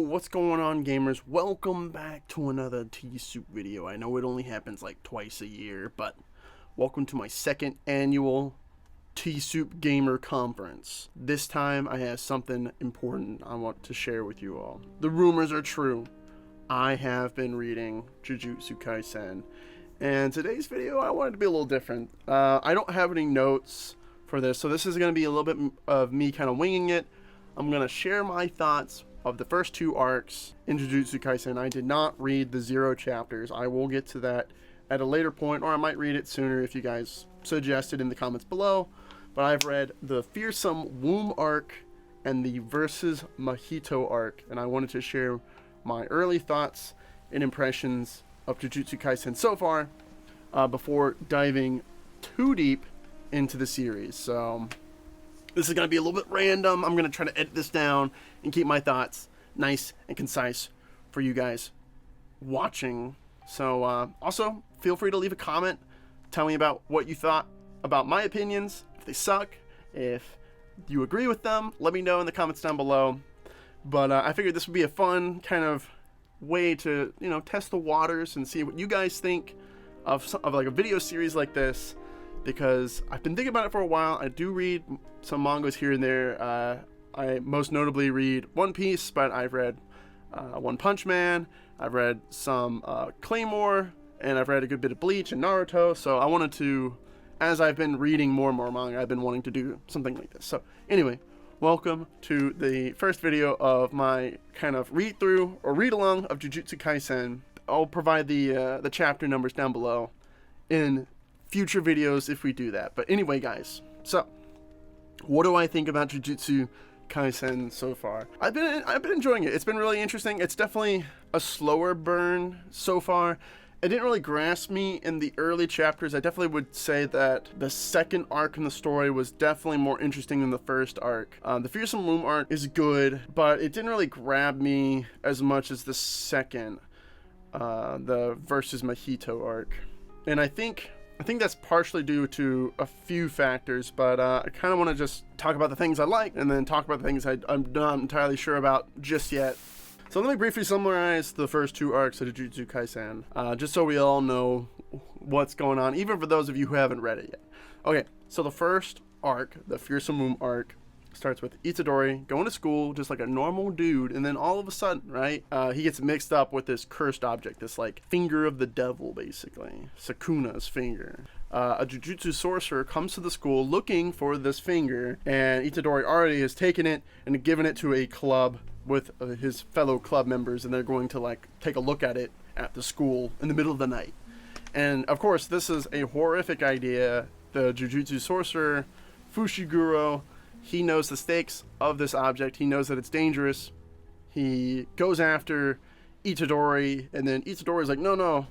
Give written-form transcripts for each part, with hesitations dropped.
what's going on, gamers? Welcome back to another TSOUP video. I know it only happens like twice a year, but welcome to my second annual TSOUP Gamer Conference. This time I have something important I want to share with you all. The rumors are true. I have been reading Jujutsu Kaisen, and today's video I wanted to be a little different. I don't have any notes for this, so this is going to be a little bit of me kind of winging it. I'm going to share my thoughts of the first two arcs in Jujutsu Kaisen. I did not read the 0 chapters. I will get to that at a later point, or I might read it sooner if you guys suggest it in the comments below. But I've read the Fearsome Womb arc and the Versus Mahito arc, and I wanted to share my early thoughts and impressions of Jujutsu Kaisen so far before diving too deep into the series. So this is going to be a little bit random. I'm going to try to edit this down and keep my thoughts nice and concise for you guys watching. So also feel free to leave a comment. Tell me about what you thought about my opinions. If they suck, if you agree with them, let me know in the comments down below. But I figured this would be a fun kind of way to, test the waters and see what you guys think of like a video series like this. Because I've been thinking about it for a while. I do read some mangas here and there. I most notably read One Piece, but I've read One Punch Man. I've read some Claymore, and I've read a good bit of Bleach and Naruto. So I wanted to, as I've been reading more and more manga, I've been wanting to do something like this. So anyway, welcome to the first video of my kind of read through or read along of Jujutsu Kaisen. I'll provide the chapter numbers down below in future videos if we do that. But anyway, guys, so what do I think about Jujutsu Kaisen so far? I've been enjoying it. It's been really interesting. It's definitely a slower burn so far. It didn't really grasp me in the early chapters. I definitely would say that the second arc in the story was definitely more interesting than the first arc. The Fearsome Womb arc is good, but it didn't really grab me as much as the second, the Versus Mahito arc. And I think that's partially due to a few factors, but I kind of want to just talk about the things I like and then talk about the things I'm not entirely sure about just yet. So let me briefly summarize the first two arcs of Jujutsu Kaisen, just so we all know what's going on, even for those of you who haven't read it yet. Okay, so the first arc, the Fearsome Womb arc, starts with Itadori going to school just like a normal dude, and then all of a sudden, right, he gets mixed up with this cursed object, this like finger of the devil, basically, Sukuna's finger. A Jujutsu sorcerer comes to the school looking for this finger, and Itadori already has taken it and given it to a club with his fellow club members, and they're going to like take a look at it at the school in the middle of the night. And of course, this is a horrific idea. The Jujutsu sorcerer, Fushiguro, he knows the stakes of this object. He knows that it's dangerous. He goes after Itadori, and then Itadori's like, no,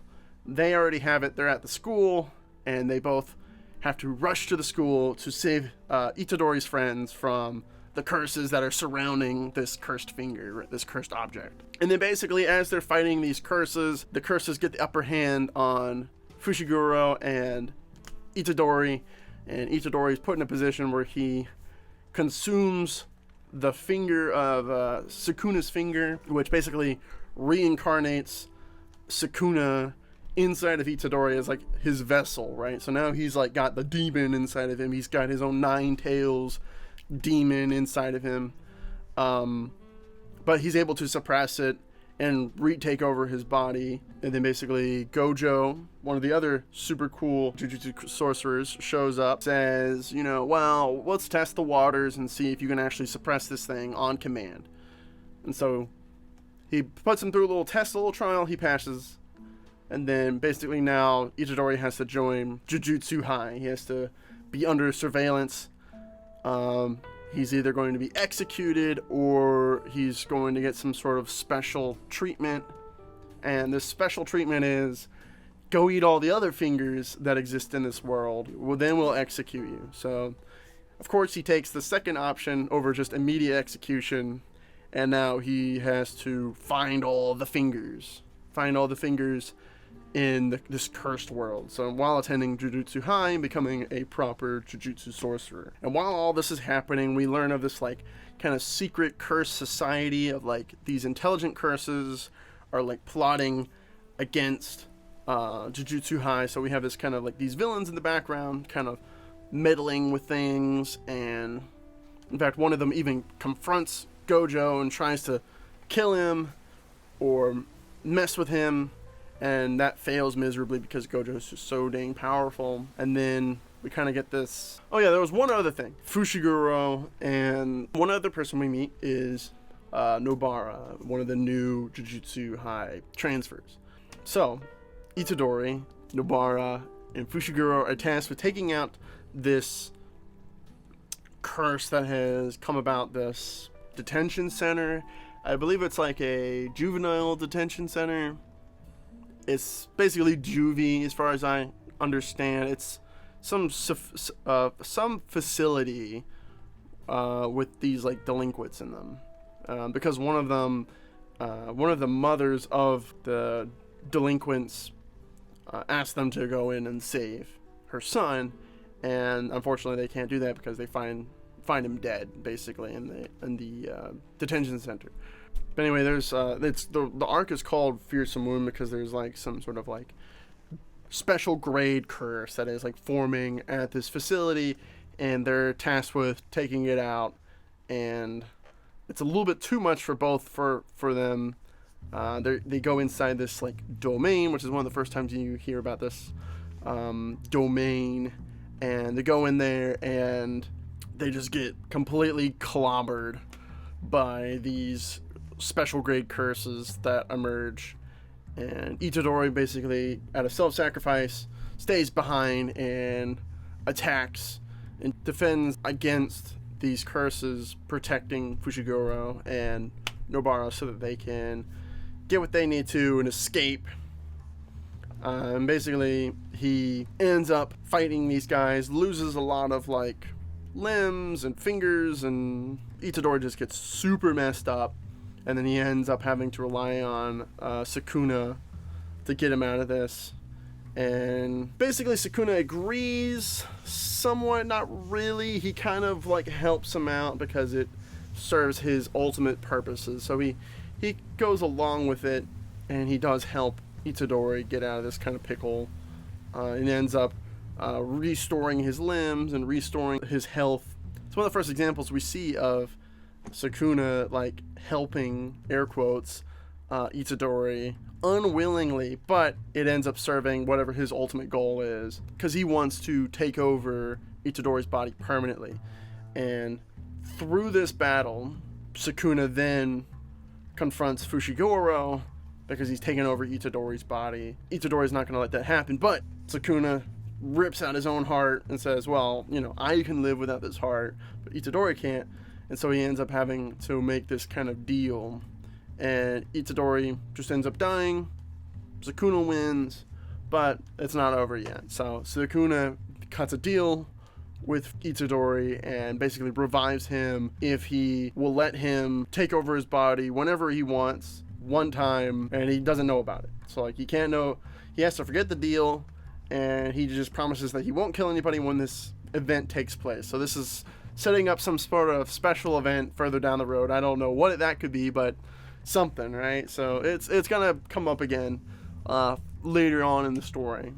they already have it. They're at the school, and they both have to rush to the school to save Itadori's friends from the curses that are surrounding this cursed finger, this cursed object. And then basically, as they're fighting these curses, the curses get the upper hand on Fushiguro and Itadori, and Itadori is put in a position where he consumes the finger of Sukuna's finger, which basically reincarnates Sukuna inside of Itadori as like his vessel, right? So now he's like got the demon inside of him. He's got his own 9 tails demon inside of him, but he's able to suppress it and retake over his body. And then basically Gojo, one of the other super cool Jujutsu sorcerers, shows up, says, well, let's test the waters and see if you can actually suppress this thing on command. And so he puts him through a little test, a little trial. He passes, and then basically now Itadori has to join Jujutsu High. He has to be under surveillance. He's either going to be executed or he's going to get some sort of special treatment. And this special treatment is, go eat all the other fingers that exist in this world. Well, then we'll execute you. So, of course, he takes the second option over just immediate execution. And now he has to find all the fingers. Find all the fingers in this cursed world. So while attending Jujutsu High and becoming a proper Jujutsu sorcerer. And while all this is happening, we learn of this like kind of secret curse society of like these intelligent curses are like plotting against Jujutsu High. So we have this kind of like these villains in the background kind of meddling with things, and in fact one of them even confronts Gojo and tries to kill him or mess with him, and that fails miserably because Gojo is just so dang powerful. And then we kind of get this, oh yeah, there was one other thing, Fushiguro, and one other person we meet is Nobara, one of the new Jujutsu High transfers. So Itadori, Nobara, and Fushiguro are tasked with taking out this curse that has come about this detention center. I believe it's like a juvenile detention center. It's basically juvie as far as I understand. It's some facility with these like delinquents in them, because one of the mothers of the delinquents asked them to go in and save her son, and unfortunately they can't do that because they find him dead basically in the detention center. But anyway, there's the arc is called Fearsome because there's like some sort of like special grade curse that is like forming at this facility, and they're tasked with taking it out, and it's a little bit too much for both for them. They go inside this like domain, which is one of the first times you hear about this domain, and they go in there and they just get completely clobbered by these special grade curses that emerge. And Itadori basically, out of self-sacrifice, stays behind and attacks and defends against these curses, protecting Fushiguro and Nobara so that they can get what they need to and escape. And basically, he ends up fighting these guys, loses a lot of like limbs and fingers, and Itadori just gets super messed up. And then he ends up having to rely on Sukuna to get him out of this. And basically Sukuna agrees somewhat, not really. He kind of like helps him out because it serves his ultimate purposes. So he goes along with it, and he does help Itadori get out of this kind of pickle. And ends up restoring his limbs and restoring his health. It's one of the first examples we see of Sukuna like helping, air quotes, Itadori unwillingly, but it ends up serving whatever his ultimate goal is, because he wants to take over Itadori's body permanently. And through this battle, Sukuna then confronts Fushiguro because he's taken over Itadori's body. Itadori's not going to let that happen, but Sukuna rips out his own heart and says, well, you know, I can live without this heart, but Itadori can't. And so he ends up having to make this kind of deal. And Itadori just ends up dying. Sukuna wins, but it's not over yet. So Sukuna cuts a deal with Itadori and basically revives him if he will let him take over his body whenever he wants, one time, and he doesn't know about it. So like he can't know, he has to forget the deal, and he just promises that he won't kill anybody when this event takes place. So this is setting up some sort of special event further down the road. I don't know what that could be, but something, right? So it's gonna come up again later on in the story.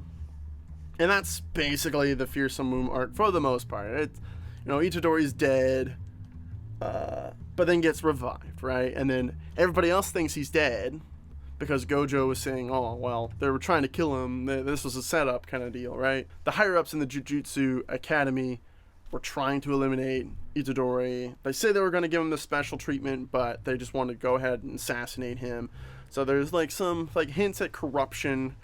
And that's basically the Fearsome arc for the most part. It's, you know, Itadori's dead, but then gets revived, right? And then everybody else thinks he's dead because Gojo was saying, oh, well, they were trying to kill him. This was a setup kind of deal, right? The higher-ups in the Jujutsu Academy were trying to eliminate Itadori. They say they were going to give him the special treatment, but they just wanted to go ahead and assassinate him. So there's like some like hints at corruption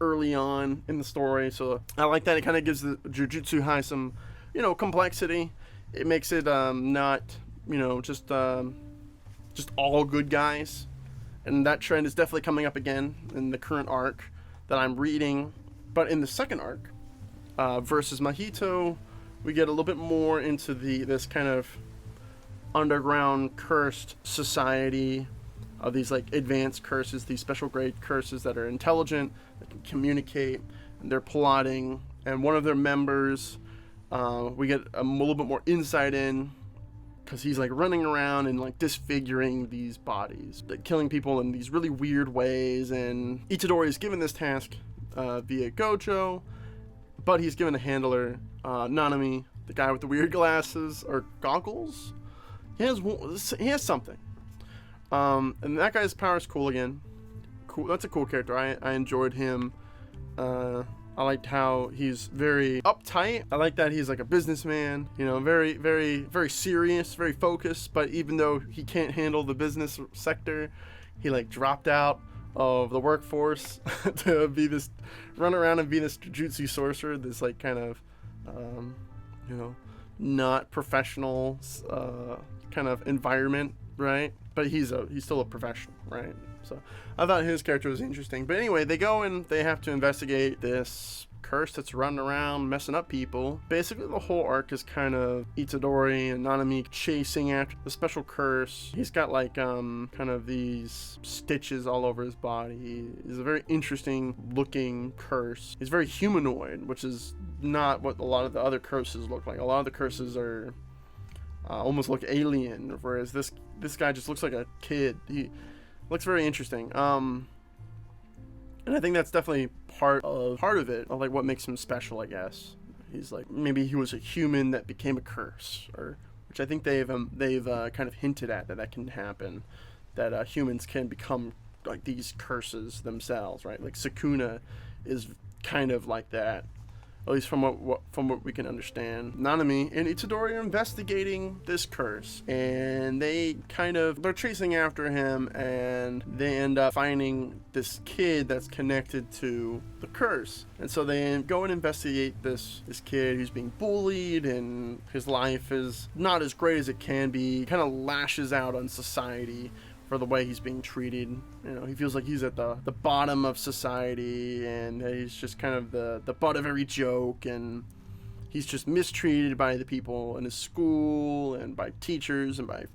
early on in the story. So I like that. It kind of gives the Jujutsu High some, you know, complexity. It makes it not, you know, just all good guys. And that trend is definitely coming up again in the current arc that I'm reading. But in the second arc, versus Mahito, we get a little bit more into this kind of underground cursed society of these like advanced curses, these special grade curses that are intelligent, that can communicate, and they're plotting. And one of their members, we get a little bit more insight in, because he's like running around and like disfiguring these bodies, like killing people in these really weird ways. And Itadori is given this task via Gojo, but he's given a handler, Nanami, the guy with the weird glasses or goggles. He has something. And that guy's power is cool again. Cool. That's a cool character. I enjoyed him. I liked how he's very uptight. I like that he's like a businessman, you know, very, very, very serious, very focused. But even though he can't handle the business sector, he like dropped out of the workforce to be this, run around and be this Jujutsu sorcerer, this like kind of, you know, not professional kind of environment, right? But he's still a professional, right? So I thought his character was interesting. But anyway, they go and they have to investigate this curse that's running around messing up people. Basically the whole arc is kind of Itadori and Nanami chasing after the special curse. He's got like kind of these stitches all over his body. He's a very interesting looking curse. He's very humanoid, which is not what a lot of the other curses look like. A lot of the curses are almost look alien, whereas this guy just looks like a kid. He looks very interesting. And I think that's definitely part of it, of like what makes him special, I guess. He's like, maybe he was a human that became a curse, or which I think they've kind of hinted at that can happen, that humans can become like these curses themselves, right? Like Sukuna is kind of like that, at least from what we can understand. Nanami and Itadori are investigating this curse, and they're chasing after him, and they end up finding this kid that's connected to the curse. And so they go and investigate this kid who's being bullied, and his life is not as great as it can be. He kind of lashes out on society for the way he's being treated. You know, he feels like he's at the bottom of society, and he's just kind of the butt of every joke, and he's just mistreated by the people in his school and by teachers and by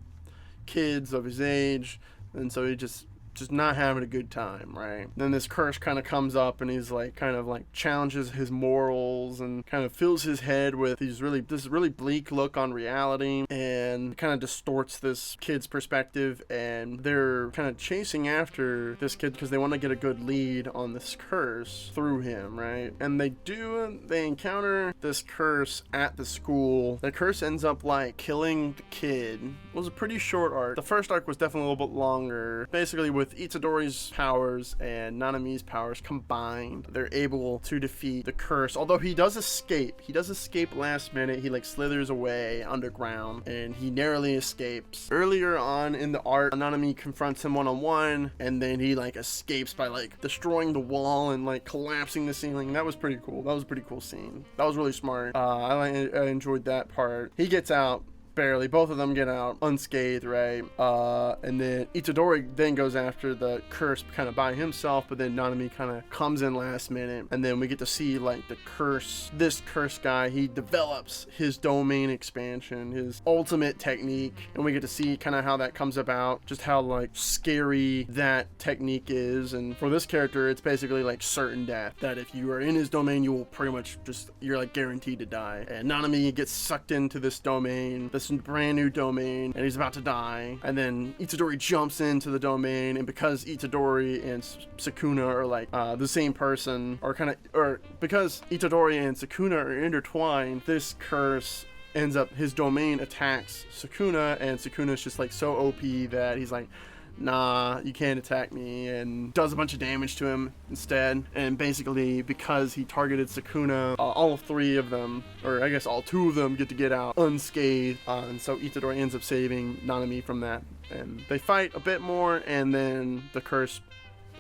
kids of his age. And so he just not having a good time, right? Then this curse kind of comes up, and he's like kind of like challenges his morals and kind of fills his head with this really bleak look on reality, and kind of distorts this kid's perspective. And they're kind of chasing after this kid because they want to get a good lead on this curse through him, right? And they encounter this curse at the school. The curse ends up like killing the kid. It was a pretty short arc. The first arc was definitely a little bit longer. Basically, with Itadori's powers and Nanami's powers combined, they're able to defeat the curse. Although he does escape. He does escape last minute. He like slithers away underground, and he narrowly escapes. Earlier on in the arc, Nanami confronts him one-on-one, and then he like escapes by like destroying the wall and like collapsing the ceiling. That was pretty cool. That was a pretty cool scene. That was really smart. I enjoyed that part. He gets out. Barely. Both of them get out unscathed, right? And then Itadori then goes after the curse kind of by himself, but then Nanami kind of comes in last minute, and then we get to see like this curse guy, he develops his domain expansion, his ultimate technique, and we get to see kind of how that comes about, just how like scary that technique is. And for this character, it's basically like certain death, that if you are in his domain, you will pretty much you're like guaranteed to die. And Nanami gets sucked into this domain, this brand new domain, and he's about to die. And then Itadori jumps into the domain, and because Itadori and Sukuna are like the same person, or because Itadori and Sukuna are intertwined, this curse ends up, his domain attacks Sukuna, and Sukuna's just like so OP that he's like, nah, you can't attack me, and does a bunch of damage to him instead. And basically, because he targeted Sukuna, all three of them, or I guess all two of them, get out unscathed, and so Itadori ends up saving Nanami from that, and they fight a bit more, and then the curse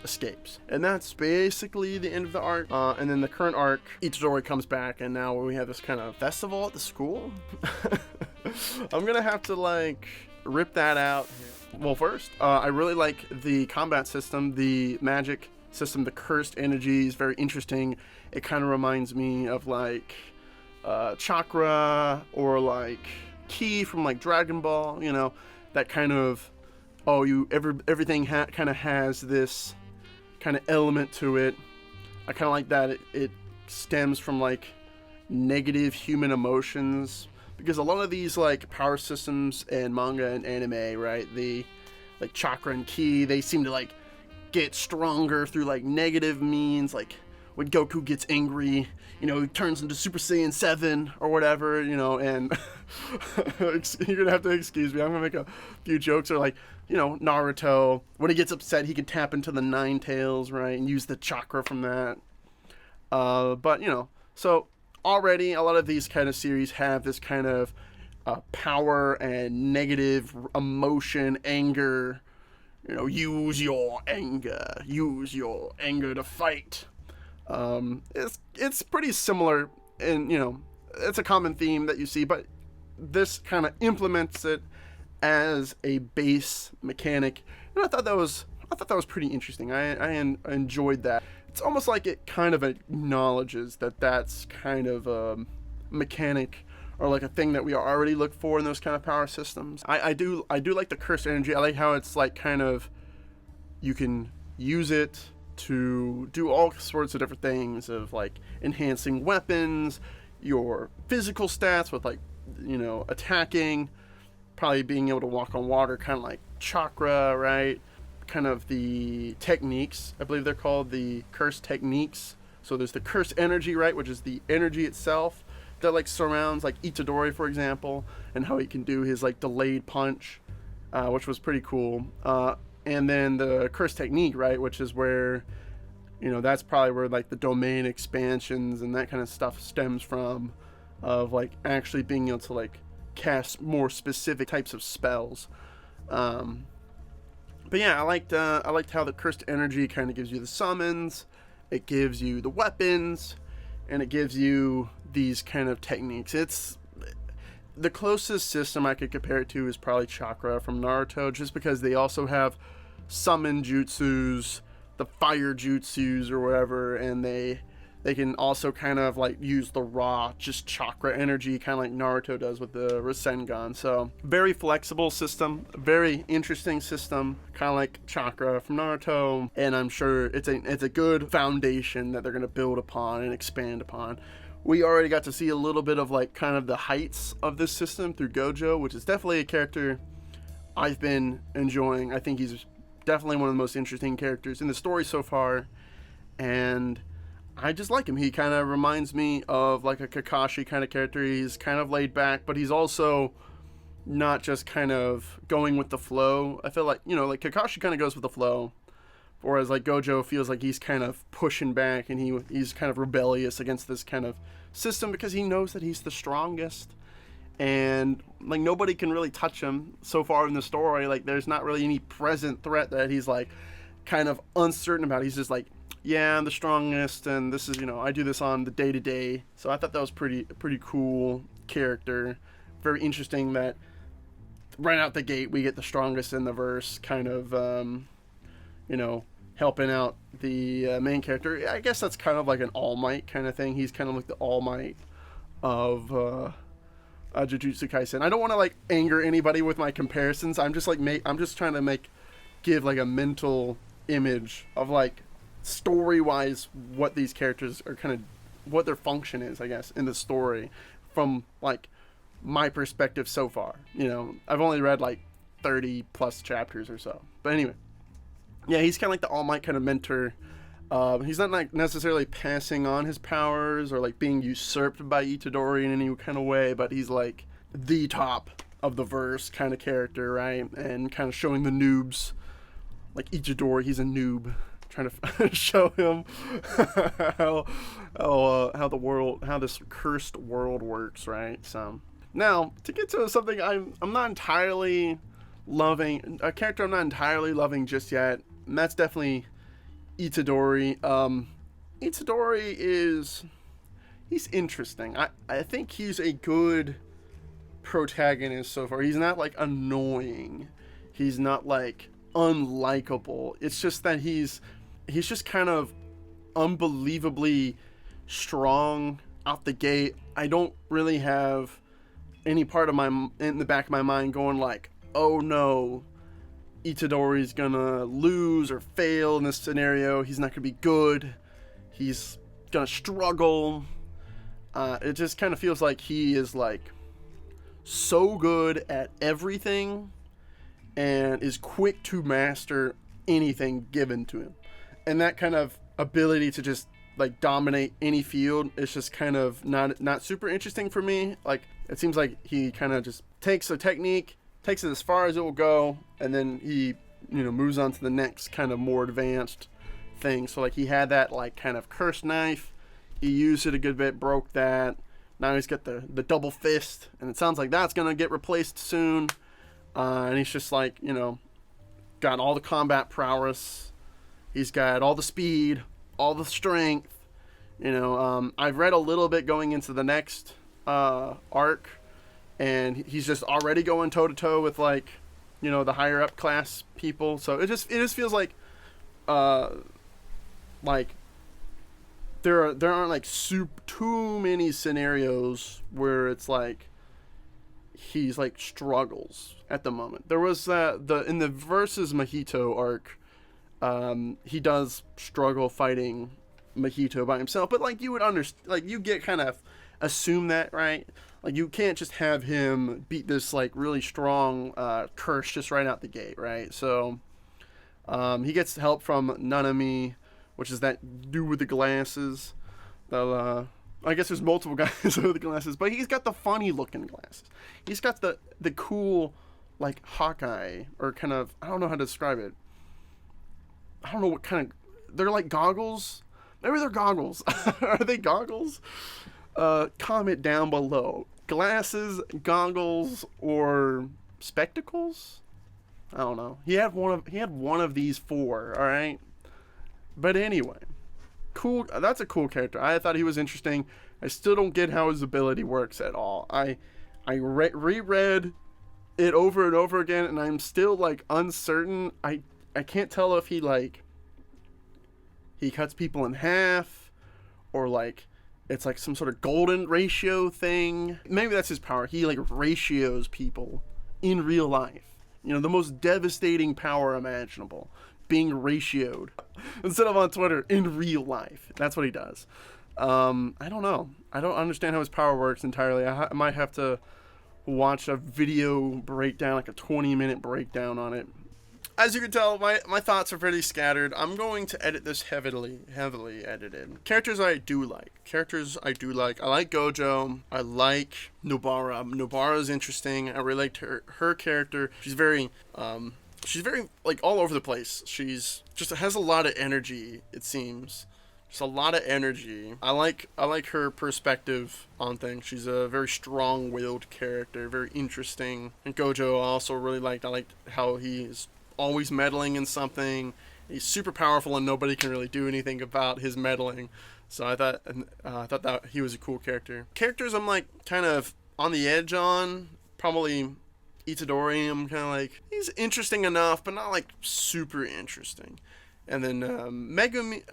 escapes. And that's basically the end of the arc. And then the current arc, Itadori comes back, and now we have this kind of festival at the school. I'm gonna have to like rip that out. Well, first, I really like the combat system, the magic system, the cursed energy is very interesting. It kind of reminds me of like chakra, or like ki from like Dragon Ball, you know, that kind of, everything kind of has this kind of element to it. I kind of like that it stems from like negative human emotions, because a lot of these like power systems in manga and anime, right, the like chakra and ki, they seem to like get stronger through like negative means. Like when Goku gets angry, you know, he turns into Super Saiyan 7 or whatever, you know, and you're gonna have to excuse me, I'm gonna make a few jokes. Or like, you know, Naruto, when he gets upset, he can tap into the Nine Tails, right, and use the chakra from that. But, you know, so already a lot of these kind of series have this kind of power and negative emotion, anger, you know, use your anger to fight. It's pretty similar, and, you know, it's a common theme that you see, but this kind of implements it as a base mechanic, and I thought that was pretty interesting. I enjoyed that. It's almost like it kind of acknowledges that that's kind of a mechanic or like a thing that we already look for in those kind of power systems. I do like the cursed energy. I like how it's like kind of, you can use it to do all sorts of different things, of like enhancing weapons, your physical stats with like, you know, attacking, probably being able to walk on water, kind of like chakra, right? Kind of the techniques, I believe they're called the cursed techniques. So there's the cursed energy, right, which is the energy itself that like surrounds like Itadori, for example, and how he can do his like delayed punch, which was pretty cool. And then the cursed technique, right, which is where, you know, that's probably where like the domain expansions and that kind of stuff stems from, of like actually being able to like cast more specific types of spells. But yeah, I liked how the cursed energy kind of gives you the summons, it gives you the weapons, and it gives you these kind of techniques. It's the closest system I could compare it to is probably Chakra from Naruto, just because they also have summon jutsus, the fire jutsus or whatever, and they can also kind of like use the raw just chakra energy, kind of like Naruto does with the Rasengan. So very flexible system, very interesting system, kind of like Chakra from Naruto, and I'm sure it's a good foundation that they're going to build upon and expand upon. We already got to see a little bit of like kind of the heights of this system through Gojo, which is definitely a character I've been enjoying. I think he's definitely one of the most interesting characters in the story so far, and I just like him. He kind of reminds me of like a Kakashi kind of character. He's kind of laid back, but he's also not just kind of going with the flow. I feel like, you know, like Kakashi kind of goes with the flow, whereas like Gojo feels like he's kind of pushing back, and he's kind of rebellious against this kind of system because he knows that he's the strongest, and like nobody can really touch him so far in the story. Like there's not really any present threat that he's like kind of uncertain about. He's just like, yeah, I'm the strongest, and this is, you know, I do this on the day-to-day. So I thought that was pretty cool character. Very interesting that right out the gate we get the strongest in the verse, kind of, you know, helping out the main character. I guess that's kind of like an All Might kind of thing. He's kind of like the All Might of Jujutsu Kaisen. I don't want to like anger anybody with my comparisons. I'm just like I'm just trying to give like a mental image of like story-wise what these characters are kind of, what their function is, I guess, in the story from like my perspective so far. You know, I've only read like 30 plus chapters or so, but anyway, yeah, he's kind of like the All Might kind of mentor. He's not like necessarily passing on his powers or like being usurped by Itadori in any kind of way, but he's like the top of the verse kind of character, right? And kind of showing the noobs, like Itadori, he's a noob, trying to show him how this cursed world works, right? So now to get to something I'm not entirely loving, a character I'm not entirely loving just yet, and that's definitely Itadori. Itadori he's interesting. I think he's a good protagonist so far. He's not like annoying. He's not like unlikable. It's just that he's just kind of unbelievably strong out the gate. I don't really have any part of in the back of my mind going like, oh no, Itadori's gonna lose or fail in this scenario. He's not gonna be good. He's gonna struggle. It just kind of feels like he is like so good at everything and is quick to master anything given to him. And that kind of ability to just like dominate any field is just kind of not super interesting for me. Like, it seems like he kind of just takes a technique, takes it as far as it will go, and then he, moves on to the next kind of more advanced thing. So like, he had that like kind of cursed knife, he used it a good bit, broke that. Now he's got the double fist, and it sounds like that's gonna get replaced soon. And he's just like, got all the combat prowess, he's got all the speed, all the strength. I've read a little bit going into the next arc, and he's just already going toe to toe with like, the higher up class people. So it just feels like there aren't like too many scenarios where it's like he's like struggles at the moment. There was in the versus Mahito arc, he does struggle fighting Mahito by himself, but like you would understand, like you get kind of assume that, right? Like you can't just have him beat this like really strong curse just right out the gate, right? So he gets help from Nanami, which is that dude with the glasses. I guess there's multiple guys with the glasses, but he's got the funny looking glasses. He's got the cool like Hawkeye, or kind of, I don't know how to describe it. I don't know what kind of, they're like goggles. Maybe they're goggles. Are they goggles? Comment down below. Glasses, goggles, or spectacles? I don't know. He had one of these four, all right? But anyway, cool. That's a cool character. I thought he was interesting. I still don't get how his ability works at all. I reread it over and over again, and I'm still like uncertain. I can't tell if he cuts people in half, or like it's like some sort of golden ratio thing. Maybe that's his power. He like ratios people in real life. The most devastating power imaginable, being ratioed instead of on Twitter in real life. That's what he does. I don't know. I don't understand how his power works entirely. I might have to watch a video breakdown, like a 20-minute breakdown on it. As you can tell, my thoughts are pretty scattered. I'm going to edit this heavily edited. Characters I do like. I like Gojo. I like Nobara. Nobara's interesting. I really liked her character. She's very like all over the place. She's just has a lot of energy, it seems. Just a lot of energy. I like her perspective on things. She's a very strong-willed character, very interesting. And Gojo I also really liked. I liked how he's always meddling in something. He's super powerful and nobody can really do anything about his meddling. So I thought that he was a cool character. Characters I'm like kind of on the edge on, probably Itadori. I'm kind of like, he's interesting enough, but not like super interesting. And then Megumi,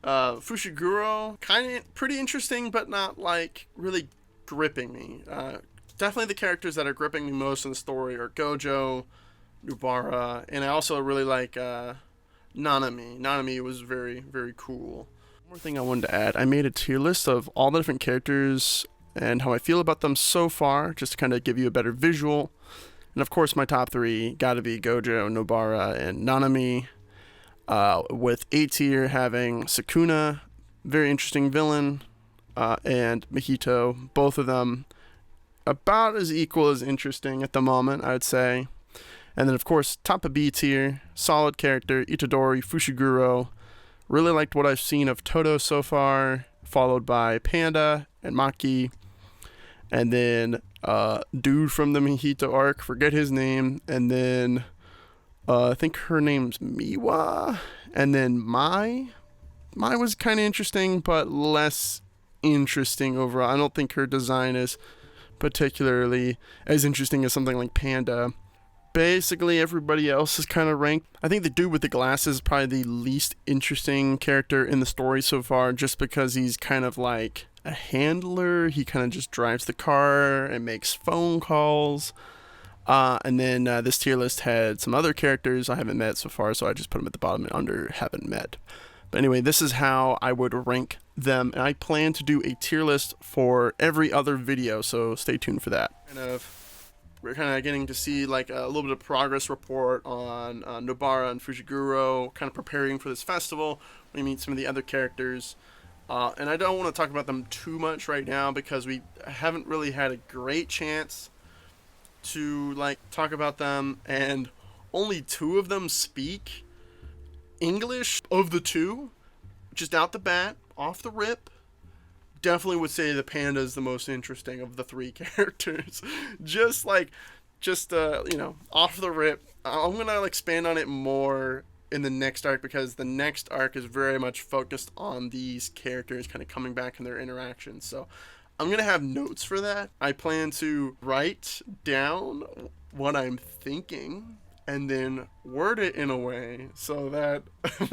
Fushiguro, kind of pretty interesting, but not like really gripping me. Definitely the characters that are gripping me most in the story are Gojo, Nobara, and I also really like Nanami. Nanami was very, very cool. One more thing I wanted to add, I made a tier list of all the different characters and how I feel about them so far, just to kind of give you a better visual. And of course my top three gotta be Gojo, Nobara, and Nanami, with A tier having Sukuna, very interesting villain, and Mahito, both of them about as equal as interesting at the moment, I would say. And then of course top of B tier, solid character, Itadori, Fushiguro. Really liked what I've seen of Todo so far, followed by Panda and Maki. And then dude from the Mahito arc, forget his name. And then I think her name's Miwa. And then Mai was kind of interesting, but less interesting overall. I don't think her design is particularly as interesting as something like Panda. Basically everybody else is kind of ranked. I think the dude with the glasses is probably the least interesting character in the story so far, just because he's kind of like a handler. He kind of just drives the car and makes phone calls. And then this tier list had some other characters I haven't met so far, so I just put them at the bottom and under haven't met. But anyway, this is how I would rank them, and I plan to do a tier list for every other video, so stay tuned for that. We're kind of getting to see like a little bit of progress report on Nobara and Fujiguro, kind of preparing for this festival. We meet some of the other characters, and I don't want to talk about them too much right now because we haven't really had a great chance to like talk about them, and only 2 of them speak English of the 2. Just out the bat, off the rip, definitely would say the panda is the most interesting of the 3 characters. just you know, off the rip. I'm gonna expand on it more in the next arc, because the next arc is very much focused on these characters kind of coming back in their interactions. So I'm gonna have notes for that. I plan to write down what I'm thinking and then word it in a way so that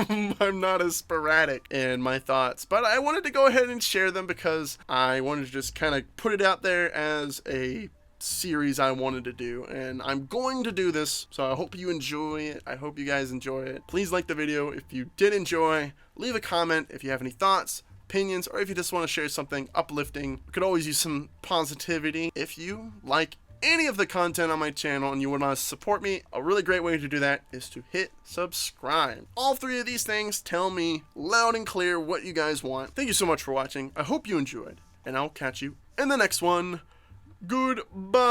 I'm not as sporadic in my thoughts. But I wanted to go ahead and share them because I wanted to just kind of put it out there as a series I wanted to do, and I'm going to do this, so I hope you enjoy it. I hope you guys enjoy it. Please like the video if you did enjoy. Leave a comment if you have any thoughts, opinions, or if you just want to share something uplifting. You could always use some positivity. If you like any of the content on my channel and you want to support me, a really great way to do that is to hit subscribe. All 3 of these things tell me loud and clear what you guys want. Thank you so much for watching. I hope you enjoyed, and I'll catch you in the next one. Goodbye.